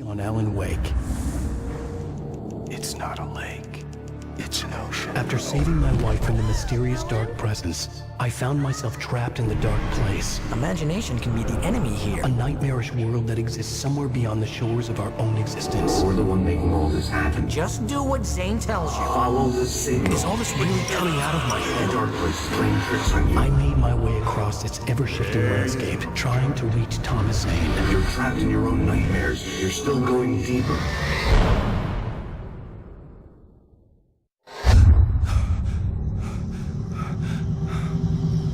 On Alan Wake. It's not a lake. It's an ocean. After saving my wife from the mysterious dark presence, I found myself trapped in the dark place. Imagination can be the enemy here. A nightmarish world that exists somewhere beyond the shores of our own existence. We're the one making all this happen. Just do what Zane tells you. Follow the signal. Is all this really coming out of my head? The dark place is playing tricks on you. I made my way across its ever-shifting landscape, trying to reach Thomas Zane. You're trapped in your own nightmares. You're still going deeper.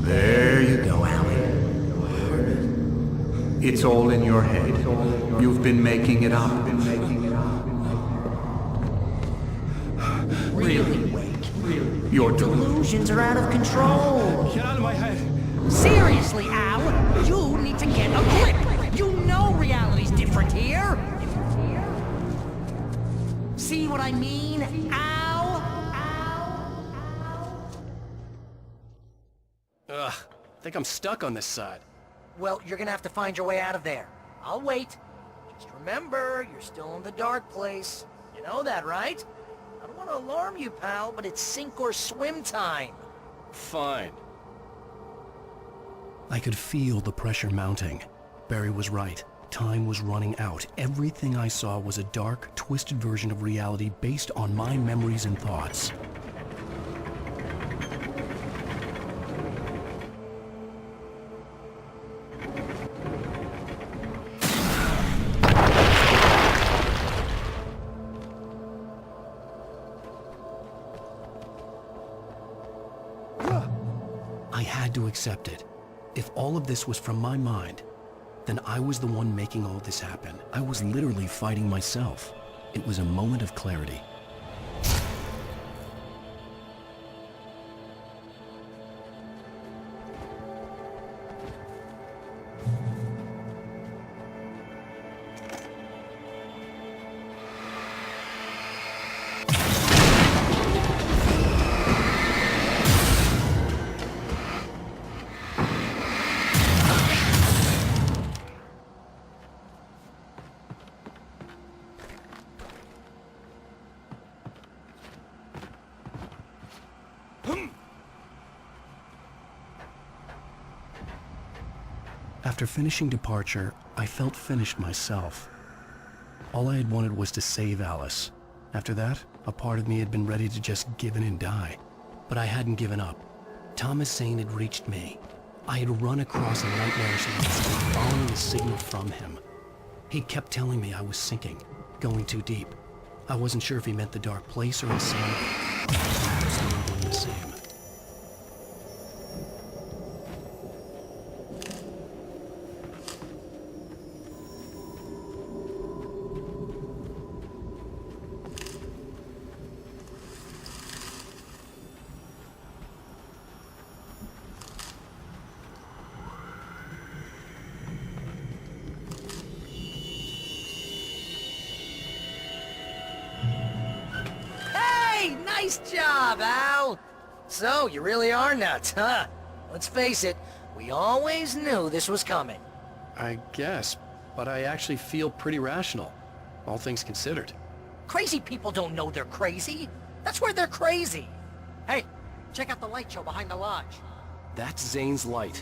There you go, Alan. It's all in your head. You've been making it up. Really, Wake. Your Delusions are out of control. Get out of my head! Seriously, Al, you need to get a grip. You know reality's different here. See what I mean, Al? Ugh, I think I'm stuck on this side. Well, you're gonna have to find your way out of there. I'll wait. Just remember, you're still in the dark place. You know that, right? I don't want to alarm you, pal, but it's sink or swim time. Fine. I could feel the pressure mounting. Barry was right. Time was running out. Everything I saw was a dark, twisted version of reality based on my memories and thoughts. I had to accept it. If all of this was from my mind, then I was the one making all this happen. I was literally fighting myself. It was a moment of clarity. After finishing Departure, I felt finished myself. All I had wanted was to save Alice. After that, a part of me had been ready to just give in and die. But I hadn't given up. Thomas Zane had reached me. I had run across a nightmarish landscape following a signal from him. He kept telling me I was sinking, going too deep. I wasn't sure if he meant the dark place or insanity. I was doing the same. Nice job, Al! So, you really are nuts, huh? Let's face it, we always knew this was coming. I guess, but I actually feel pretty rational, all things considered. Crazy people don't know they're crazy. That's where they're crazy. Hey, check out the light show behind the lodge. That's Zane's light.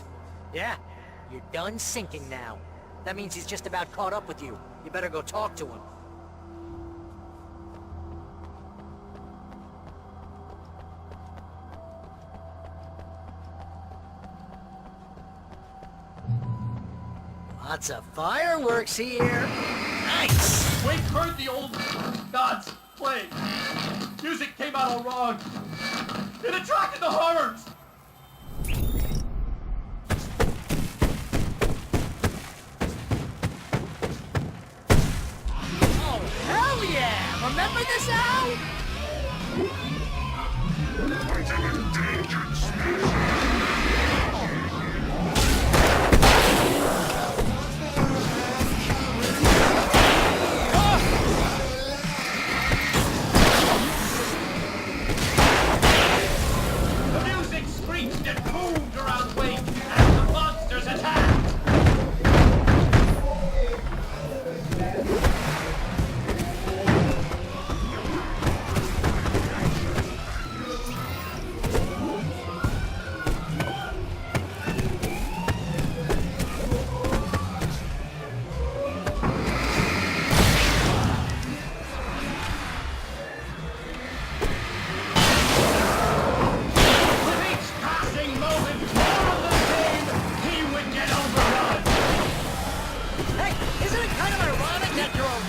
Yeah, you're done sinking now. That means he's just about caught up with you. You better go talk to him. Lots of fireworks here. Nice! Wake heard the old gods play. Music came out all wrong. It attracted the horrors. Oh, hell yeah! Remember this, Al?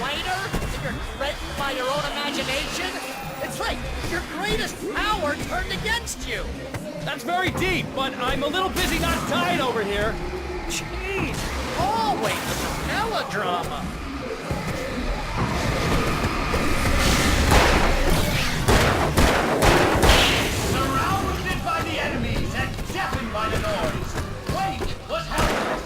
waiter? And you're threatened by your own imagination? It's like your greatest power turned against you! That's very deep, but I'm a little busy not dying over here. Jeez, always melodrama! Surrounded by the enemies and deafened by the noise. Wait, what happened?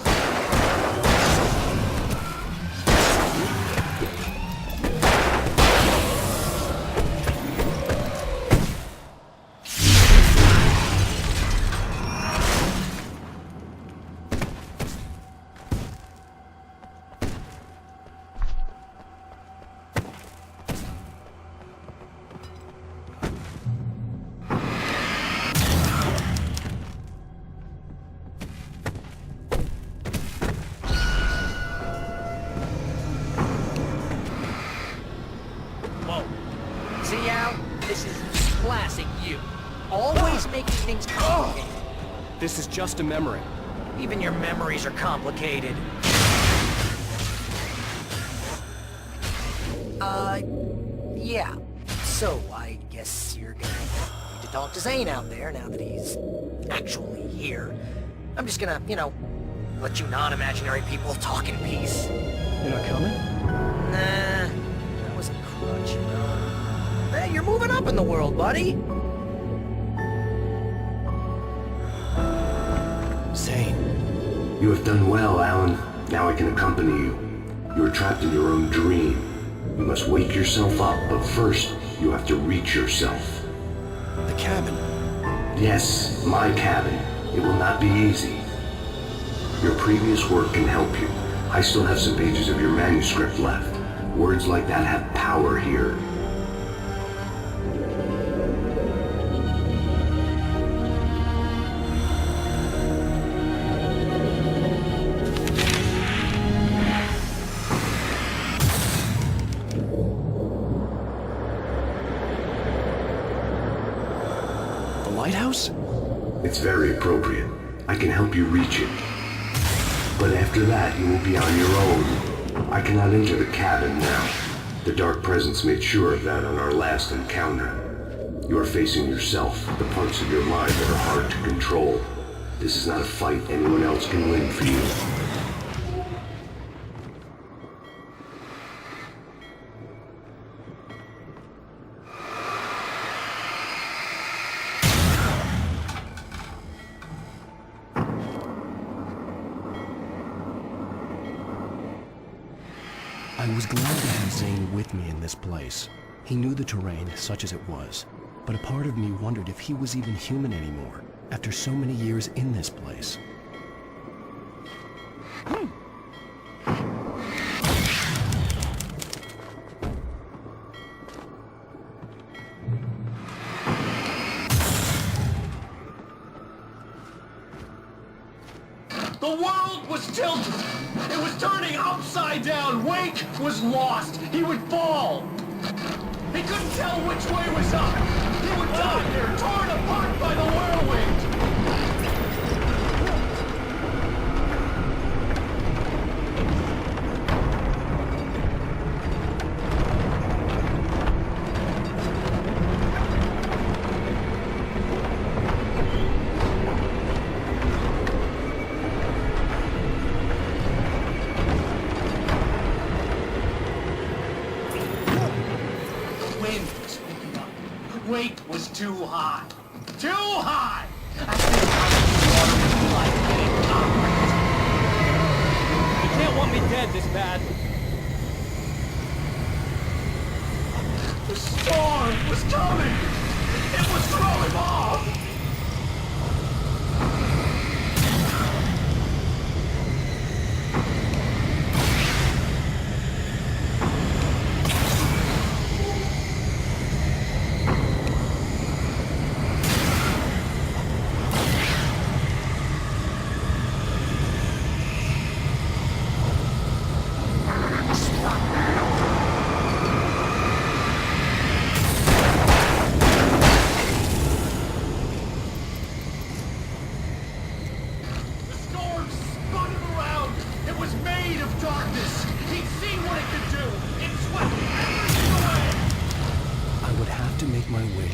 See, Al? This is classic you. Always making things complicated. This is just a memory. Even your memories are complicated. Yeah. So, I guess you're gonna need to talk to Zane out there now that he's actually here. I'm just gonna, let you non-imaginary people talk in peace. You're not coming? Nah, that was a crutch, Hey, you're moving up in the world, buddy. Zane. You have done well, Alan. Now I can accompany you. You are trapped in your own dream. You must wake yourself up, but first, you have to reach yourself. The cabin. Yes, my cabin. It will not be easy. Your previous work can help you. I still have some pages of your manuscript left. Words like that have power here. Lighthouse? It's very appropriate. I can help you reach it. But after that, you will be on your own. I cannot enter the cabin now. The Dark Presence made sure of that on our last encounter. You are facing yourself, the parts of your mind that are hard to control. This is not a fight anyone else can win for you. I was glad to have Zane with me in this place. He knew the terrain, such as it was, but a part of me wondered if he was even human anymore, after so many years in this place. The world was tilted. It was turning upside down. Wake was lost. He would fall. He couldn't tell which way was up. He would die there, torn apart by the whirlwind. Wake was too high. Too high! I think you can't want me dead this bad. The storm was coming! It was throwing off!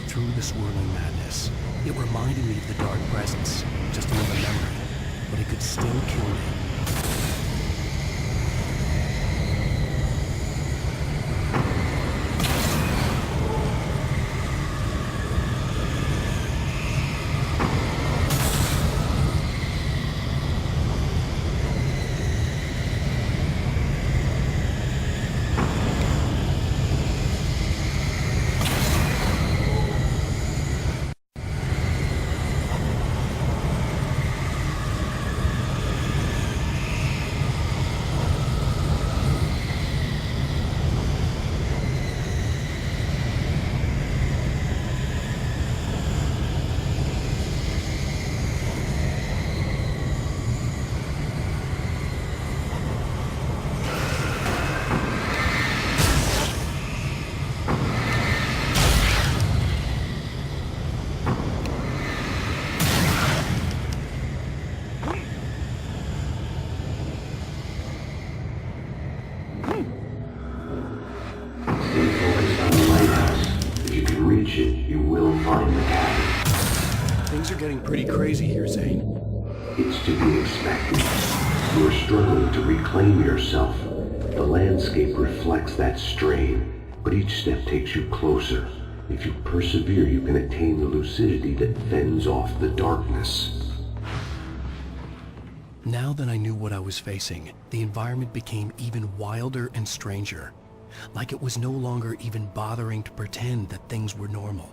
through the swirling madness. It reminded me of the dark presence, just another memory, but it could still kill me. You will find the cabin. Things are getting pretty crazy here, Zane. It's to be expected. You're struggling to reclaim yourself. The landscape reflects that strain, but each step takes you closer. If you persevere, you can attain the lucidity that fends off the darkness. Now that I knew what I was facing, the environment became even wilder and stranger. Like it was no longer even bothering to pretend that things were normal.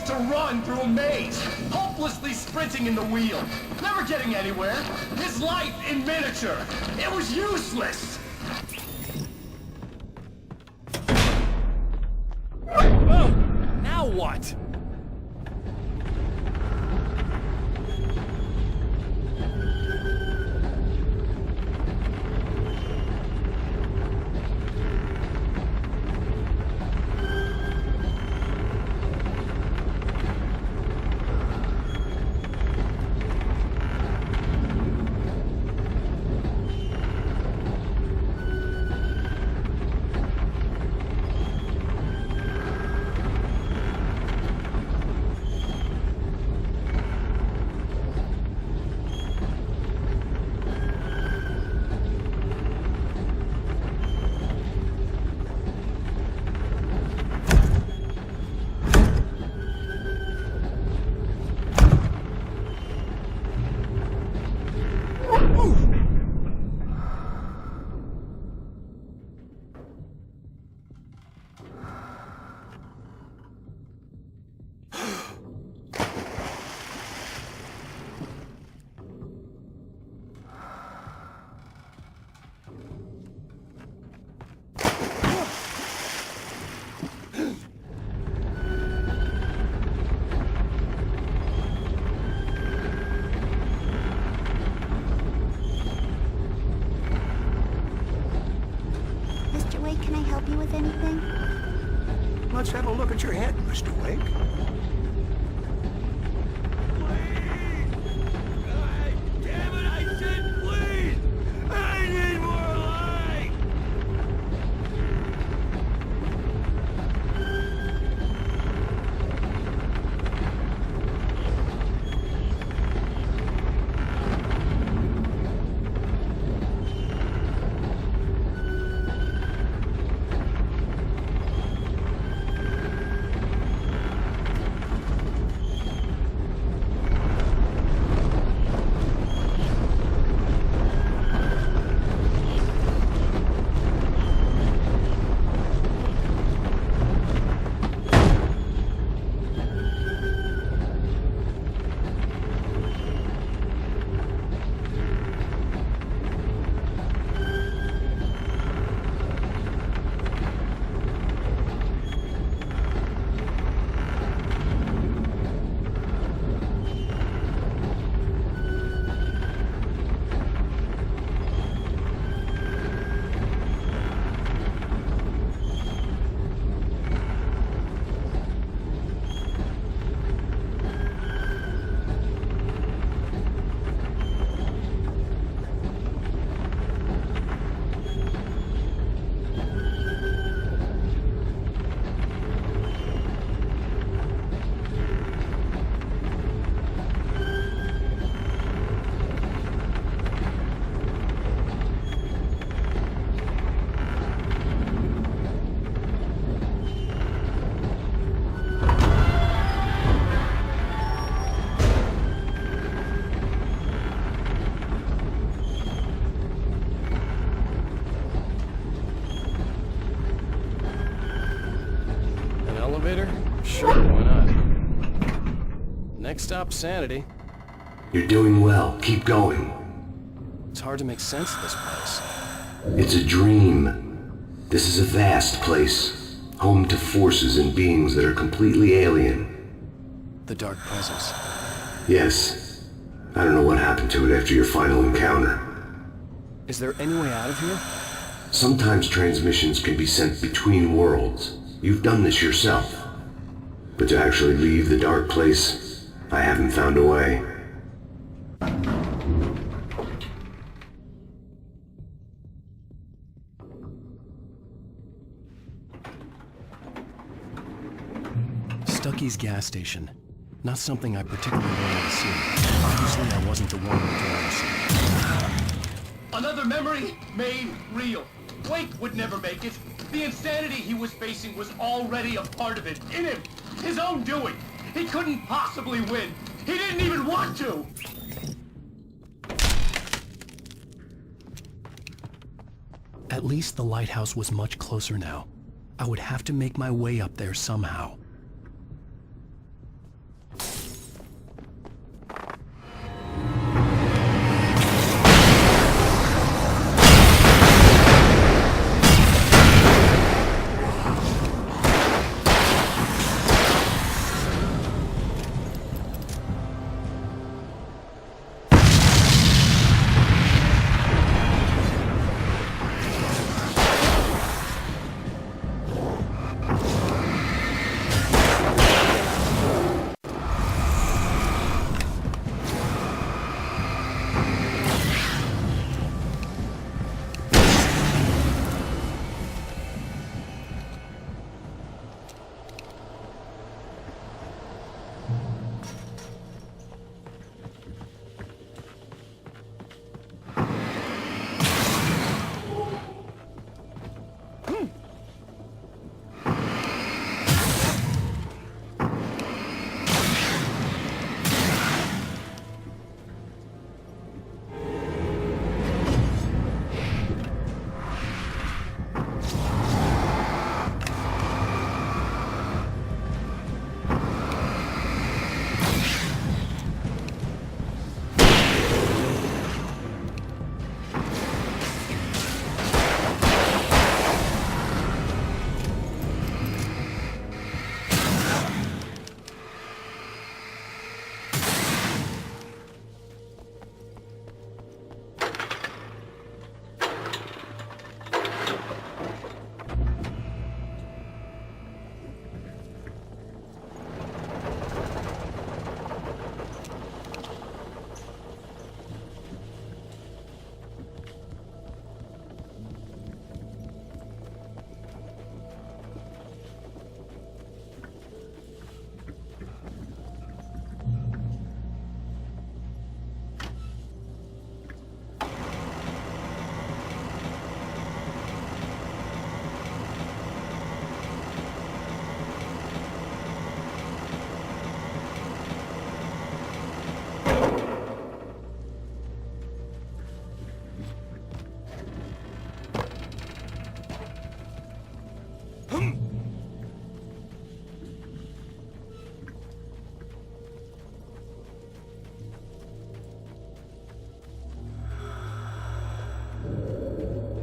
to run through a maze, hopelessly sprinting in the wheel, never getting anywhere. His life in miniature. It was useless. Oh! Now what? Let's have a look at your head, Mr. Wake. Damn it, I said please! I need more light! Sure, why not? Next stop, Sanity. You're doing well. Keep going. It's hard to make sense of this place. It's a dream. This is a vast place, home to forces and beings that are completely alien. The Dark Presence. Yes. I don't know what happened to it after your final encounter. Is there any way out of here? Sometimes transmissions can be sent between worlds. You've done this yourself. But to actually leave the dark place, I haven't found a way. Stucky's gas station. Not something I particularly wanted to see. Obviously, I wasn't the one who told us. Another memory made real. Wake would never make it. The insanity he was facing was already a part of it, in him. His own doing. He couldn't possibly win. He didn't even want to. At least the lighthouse was much closer now. I would have to make my way up there somehow.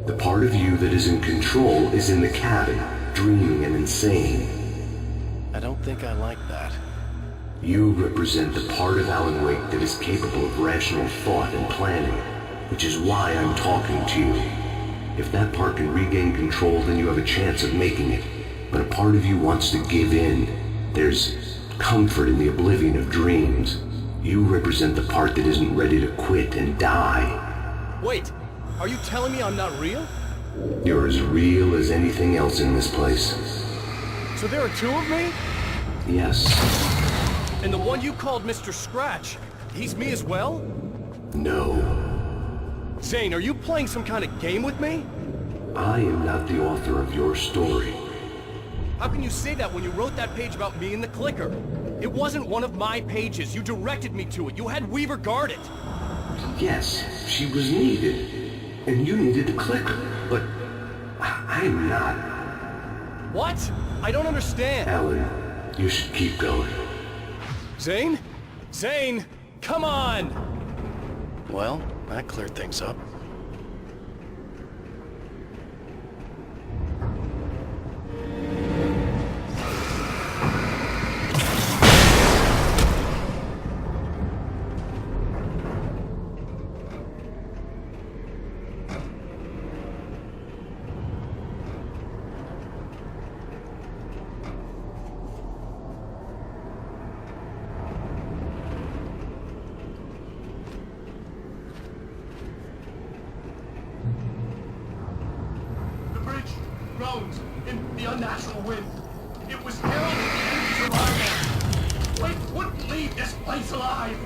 The part of you that is in control is in the cabin, dreaming and insane. I don't think I like that. You represent the part of Alan Wake that is capable of rational thought and planning, which is why I'm talking to you. If that part can regain control, then you have a chance of making it. But a part of you wants to give in. There's comfort in the oblivion of dreams. You represent the part that isn't ready to quit and die. Wait, are you telling me I'm not real? You're as real as anything else in this place. So there are two of me? Yes. And the one you called Mr. Scratch, he's me as well? No. Zane, are you playing some kind of game with me? I am not the author of your story. How can you say that when you wrote that page about me and the clicker? It wasn't one of my pages. You directed me to it. You had Weaver guard it. Yes, she was needed. And you needed the clicker. But I'm not. What? I don't understand. Alan, you should keep going. Zane? Zane! Come on! Well, that cleared things up. Groans in the unnatural wind. It was heralding the enemy's arrival. Wake wouldn't leave this place alive.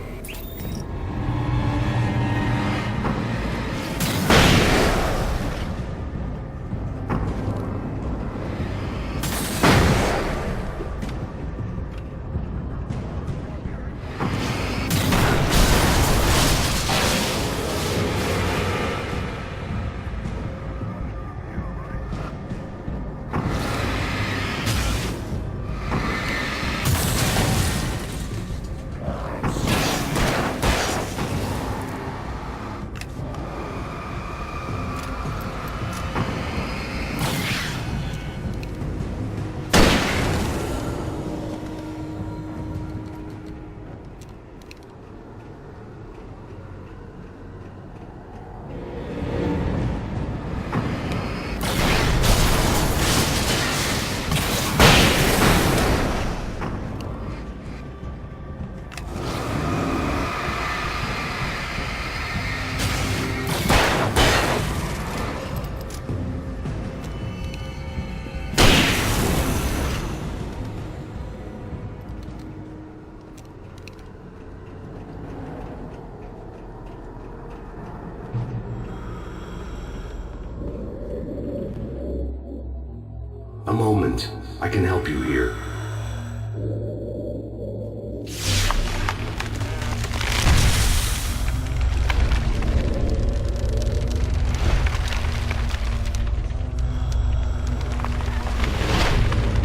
A moment. I can help you here.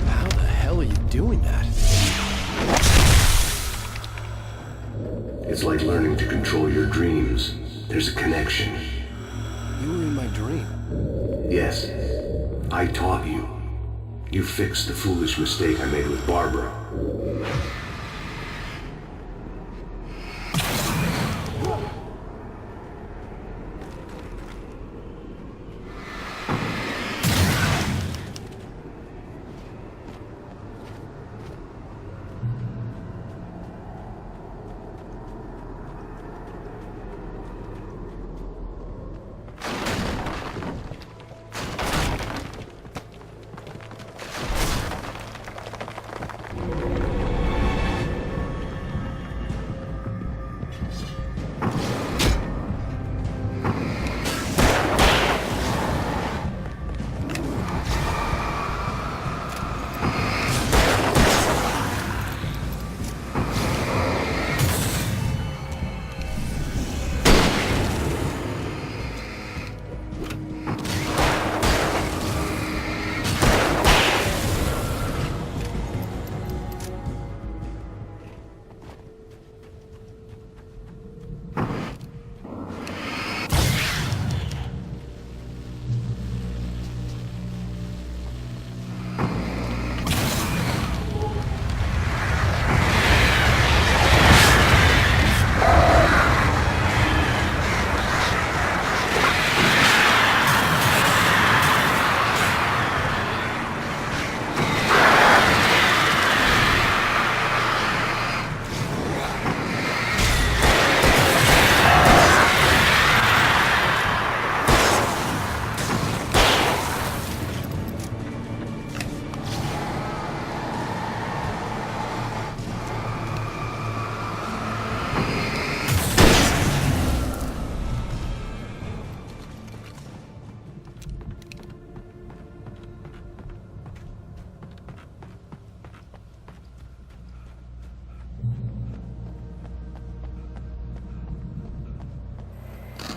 How the hell are you doing that? It's like learning to control your dreams. There's a connection. You were in my dream. Yes. I taught you. You fixed the foolish mistake I made with Barbara.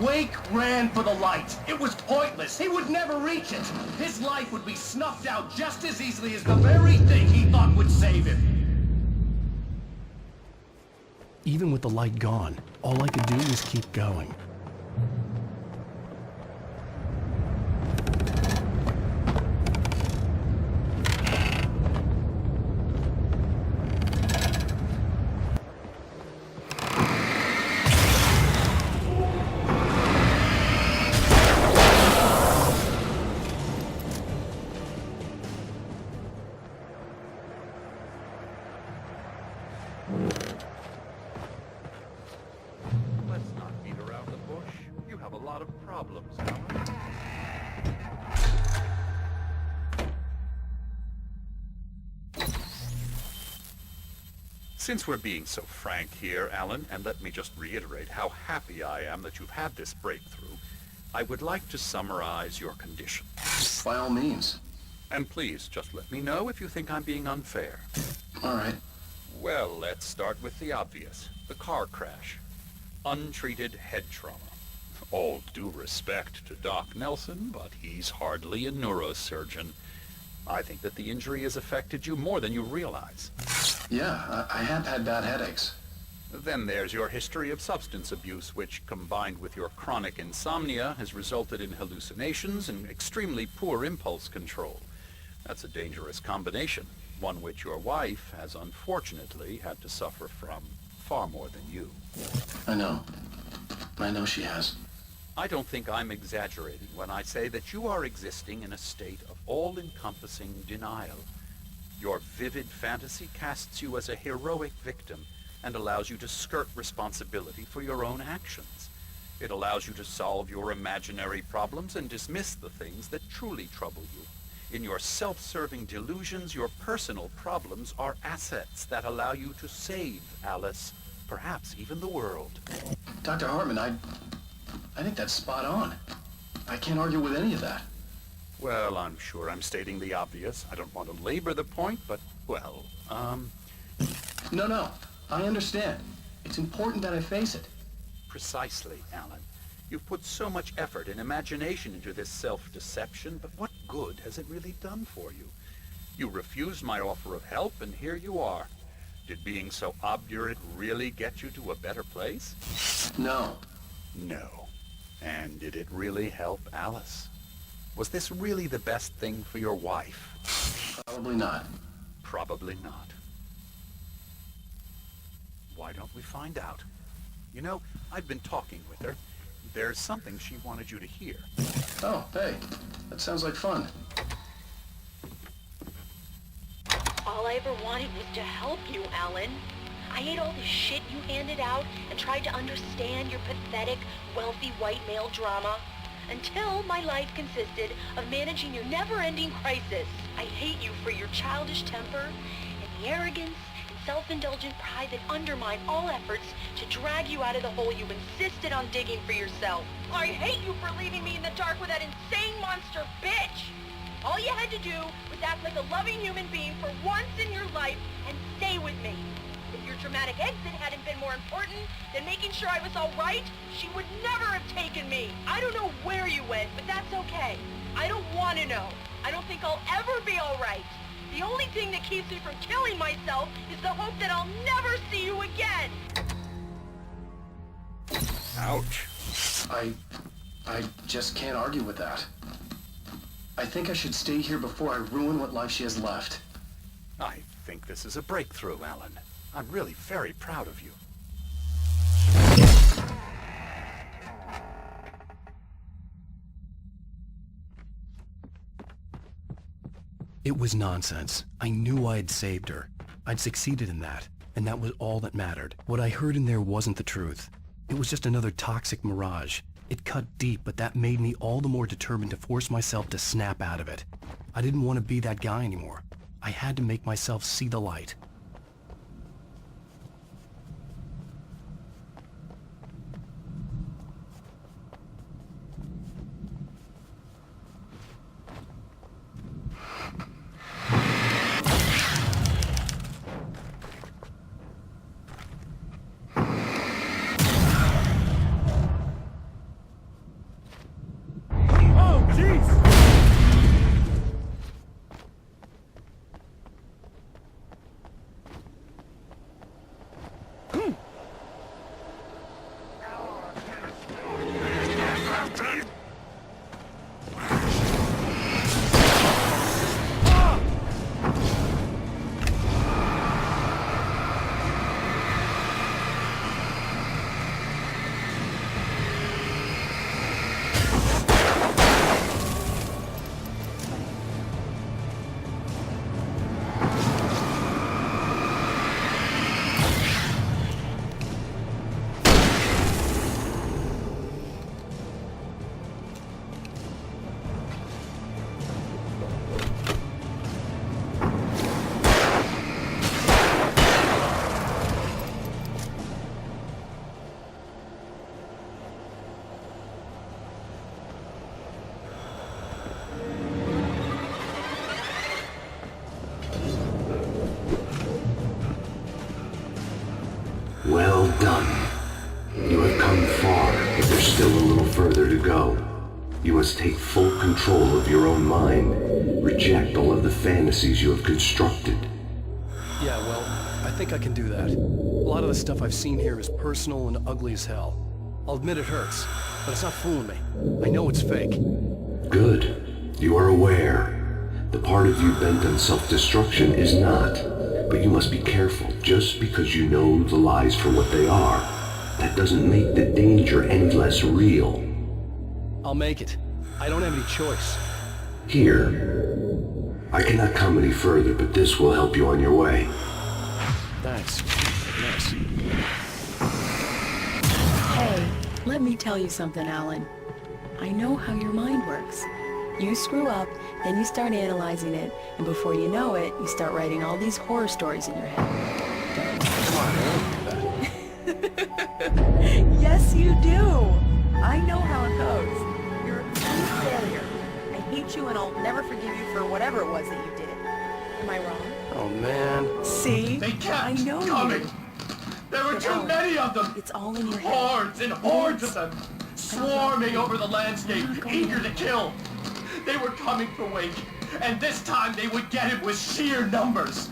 Wake ran for the light. It was pointless. He would never reach it. His life would be snuffed out just as easily as the very thing he thought would save him. Even with the light gone, all I could do was keep going. Let's not beat around the bush. You have a lot of problems, Alan. Since we're being so frank here, Alan, and let me just reiterate how happy I am that you've had this breakthrough, I would like to summarize your condition. By all means. And please, just let me know if you think I'm being unfair. All right. Well, let's start with the obvious. The car crash. Untreated head trauma. All due respect to Doc Nelson, but he's hardly a neurosurgeon. I think that the injury has affected you more than you realize. Yeah, I have had bad headaches. Then there's your history of substance abuse, which, combined with your chronic insomnia, has resulted in hallucinations and extremely poor impulse control. That's a dangerous combination, one which your wife has unfortunately had to suffer from far more than you. I know. I know she has. I don't think I'm exaggerating when I say that you are existing in a state of all-encompassing denial. Your vivid fantasy casts you as a heroic victim and allows you to skirt responsibility for your own actions. It allows you to solve your imaginary problems and dismiss the things that truly trouble you. In your self-serving delusions, your personal problems are assets that allow you to save Alice, perhaps even the world. Dr. Hartman, I think that's spot on. I can't argue with any of that. Well, I'm sure I'm stating the obvious. I don't want to labor the point, but, well, No, I understand. It's important that I face it. Precisely, Alan. You've put so much effort and imagination into this self-deception, but what good has it really done for you? You refused my offer of help, and here you are. Did being so obdurate really get you to a better place? No. No. And did it really help Alice? Was this really the best thing for your wife? Probably not. Probably not. Why don't we find out? You know, I've been talking with her. There's something she wanted you to hear. Oh, hey. That sounds like fun. All I ever wanted was to help you, Alan. I ate all the shit you handed out and tried to understand your pathetic, wealthy white male drama. Until my life consisted of managing your never-ending crisis. I hate you for your childish temper and the arrogance and self-indulgent pride that undermine all efforts to drag you out of the hole you insisted on digging for yourself. I hate you for leaving me in the dark with that insane monster bitch! All you had to do was act like a loving human being for once in your life and stay with me. If your dramatic exit hadn't been more important than making sure I was all right, she would never have taken me. I don't know where you went, but that's okay. I don't want to know. I don't think I'll ever be all right. The only thing that keeps me from killing myself is the hope that I'll never see you again. Ouch. I just can't argue with that. I think I should stay here before I ruin what life she has left. I think this is a breakthrough, Alan. I'm really very proud of you. It was nonsense. I knew I had saved her. I'd succeeded in that, and that was all that mattered. What I heard in there wasn't the truth. It was just another toxic mirage. It cut deep, but that made me all the more determined to force myself to snap out of it. I didn't want to be that guy anymore. I had to make myself see the light. still a little further to go. You must take full control of your own mind. Reject all of the fantasies you have constructed. Yeah, well, I think I can do that. A lot of the stuff I've seen here is personal and ugly as hell. I'll admit it hurts, but it's not fooling me. I know it's fake. Good. You are aware. The part of you bent on self-destruction is not. But you must be careful. Just because you know the lies for what they are, that doesn't make the danger any less real. I'll make it. I don't have any choice. Here. I cannot come any further, but this will help you on your way. Thanks. Nice. Hey, let me tell you something, Alan. I know how your mind works. You screw up, then you start analyzing it, and before you know it, you start writing all these horror stories in your head. Yes, you do. I know how it goes. You're a complete failure. I hate you, and I'll never forgive you for whatever it was that you did. Am I wrong? Oh, man. See? They kept I know coming. you. There were too many of them. It's all in your head. Hordes and hordes of them, swarming over the landscape, eager to kill. They were coming for Wake, and this time they would get him with sheer numbers.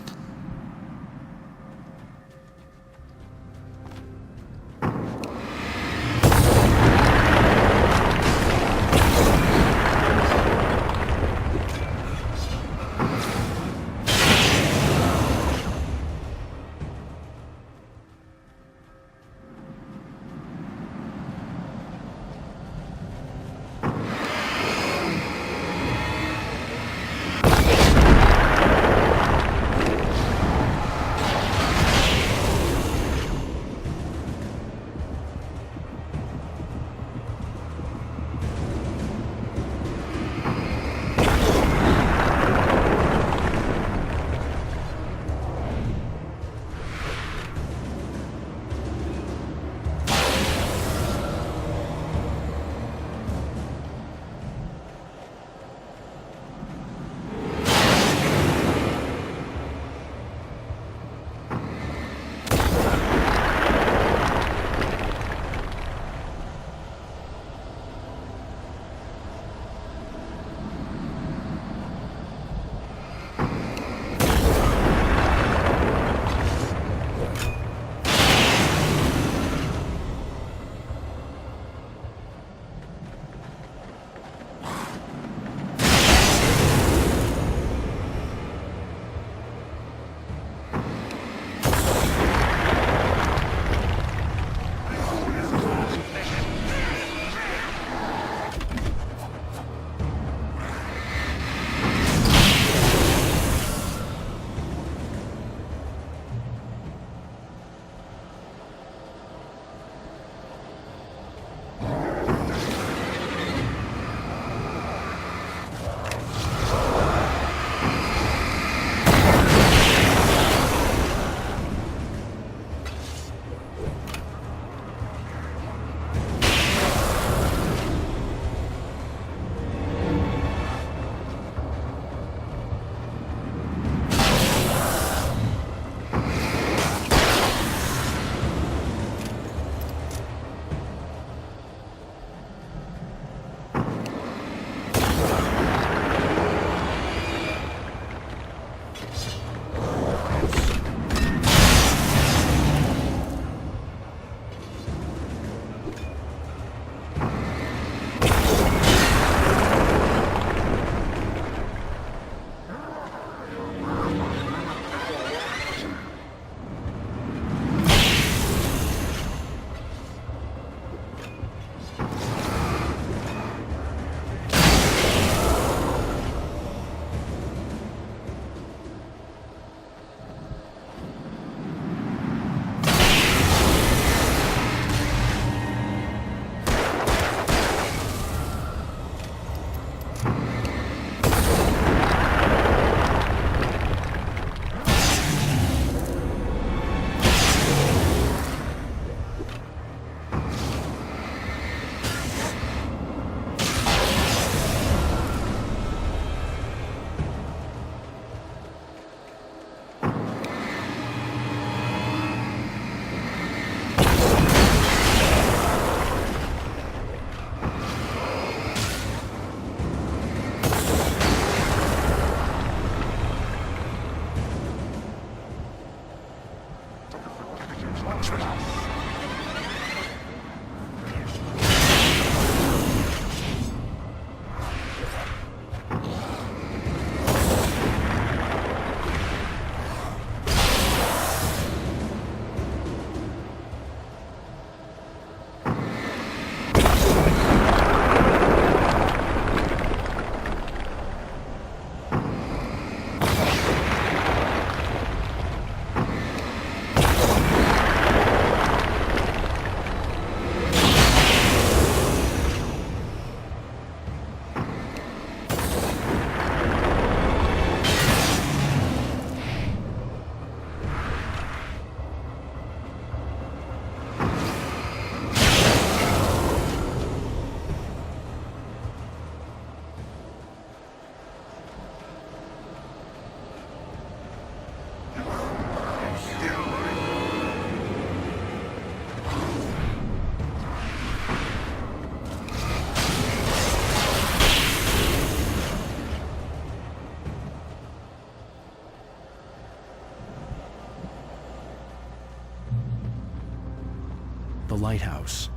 lighthouse.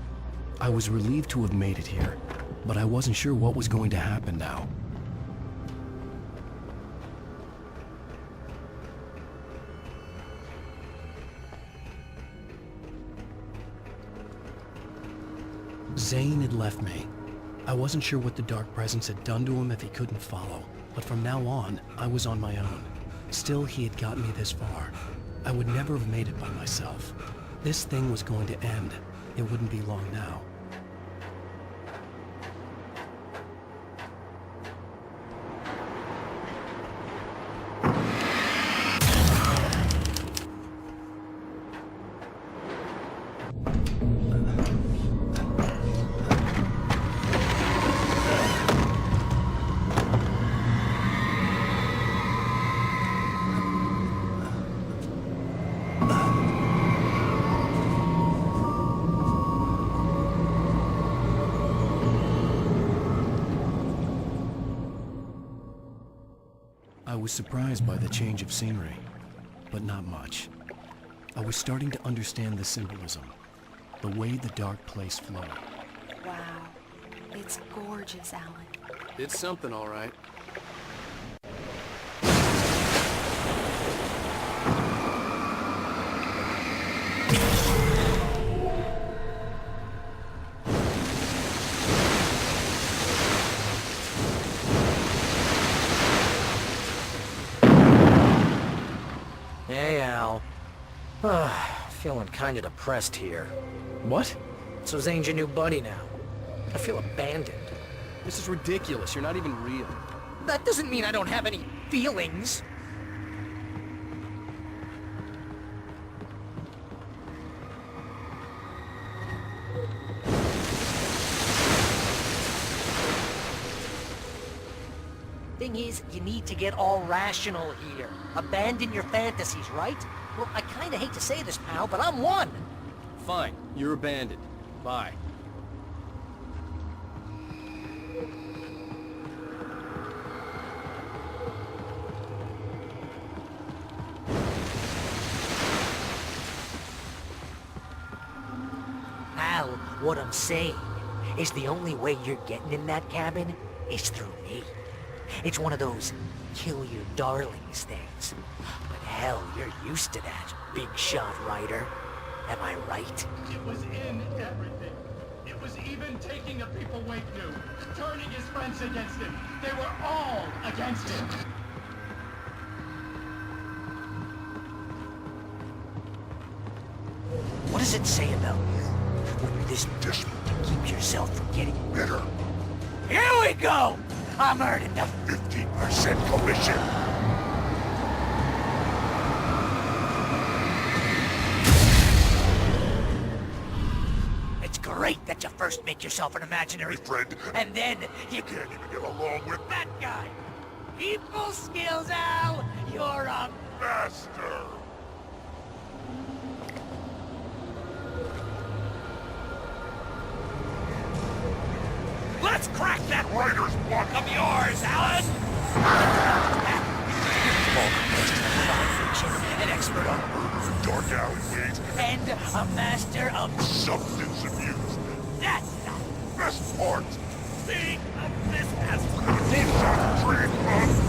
I was relieved to have made it here, but I wasn't sure what was going to happen now. Zane had left me. I wasn't sure what the Dark Presence had done to him if he couldn't follow, but from now on, I was on my own. Still, he had gotten me this far. I would never have made it by myself. This thing was going to end. It wouldn't be long now. I was surprised by the change of scenery, but not much. I was starting to understand the symbolism, the way the dark place flowed. Wow. It's gorgeous, Alan. It's something, all right. Hey, Al. Feeling kinda depressed here. What? So Zane's your new buddy now. I feel abandoned. This is ridiculous. You're not even real. That doesn't mean I don't have any feelings. Thing is, you need to get all rational here. Abandon your fantasies, right? Well, I kinda hate to say this, pal, but I'm one. Fine. You're abandoned. Bye. Al, what I'm saying is the only way you're getting in that cabin is through me. It's one of those kill your darlings things. But hell, you're used to that, big shot writer. Am I right? It was in everything. It was even taking a people Wake knew, turning his friends against him. They were all against him. What does it say about you? When you're this desperate to keep yourself from getting bitter. Here we go! I'm earning the 15% commission. It's great that you first make yourself an imaginary friend, and then you can't even get along with that guy. People skills, Al! You're a master! Let's crack that writer's block of yours, Alan! An expert on murder and dark alleyways, and a master of substance abuse. That's the best part! Being a business! These are dreams,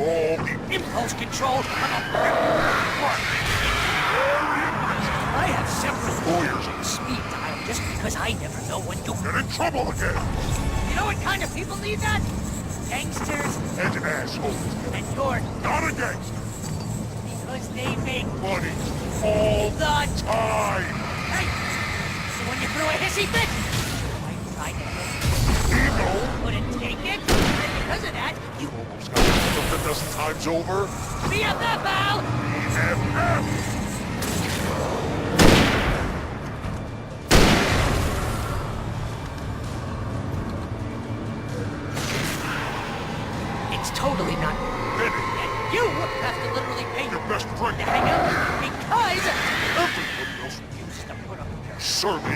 all the impulse control of a I have several lawyers on speed dial just because I never know when you get in trouble again. You know what kind of people need that? Gangsters and assholes. And you're not a gangster. Because they make money all the time. Hey, so when you throw a hissy fit, I tried to ego couldn't take it. And because of that, you almost got a dozen times over. BFF, Al! BFF! It's totally not finished. And you have to literally pay your best friend to hang out. Serbian!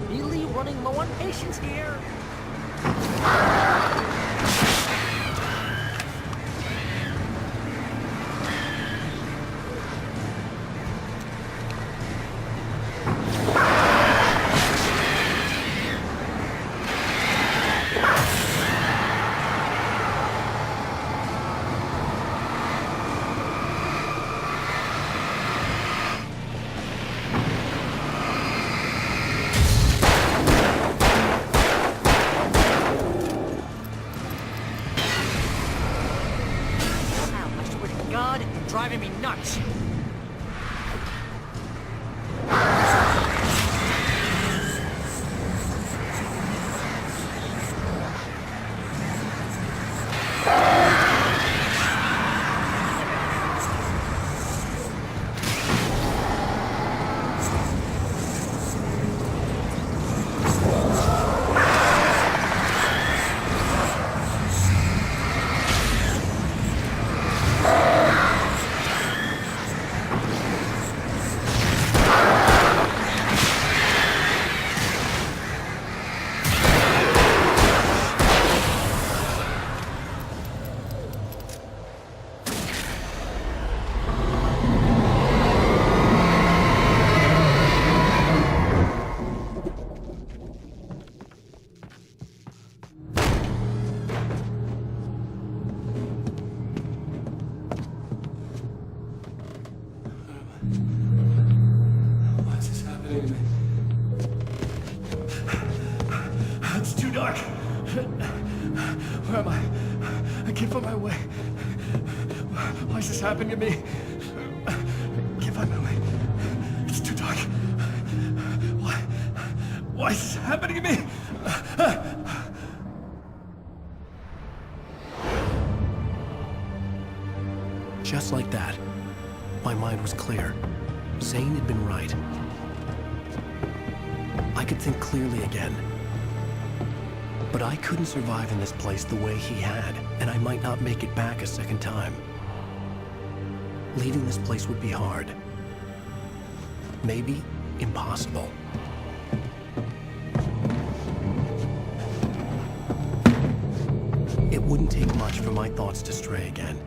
Really running low on patience here. God, you're driving me nuts. It's too dark. Where am I? I can't find my way. Why is this happening to me? I can't find my way. It's too dark. Why is this happening to me? Just like that, my mind was clear. Zane had been right. I could think clearly again. But I couldn't survive in this place the way he had, and I might not make it back a second time. Leaving this place would be hard. Maybe impossible. It wouldn't take much for my thoughts to stray again.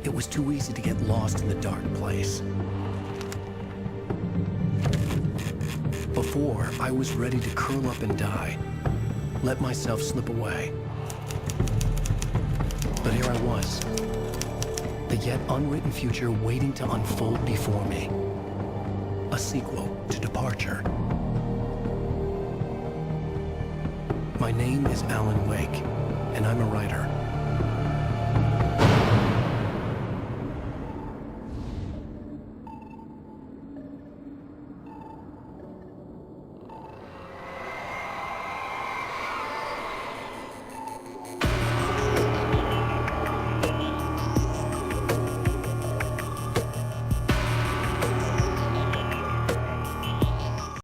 It was too easy to get lost in the dark place. Before, I was ready to curl up and die. Let myself slip away. But here I was. The yet unwritten future waiting to unfold before me. A sequel to Departure. My name is Alan Wake, and I'm a writer.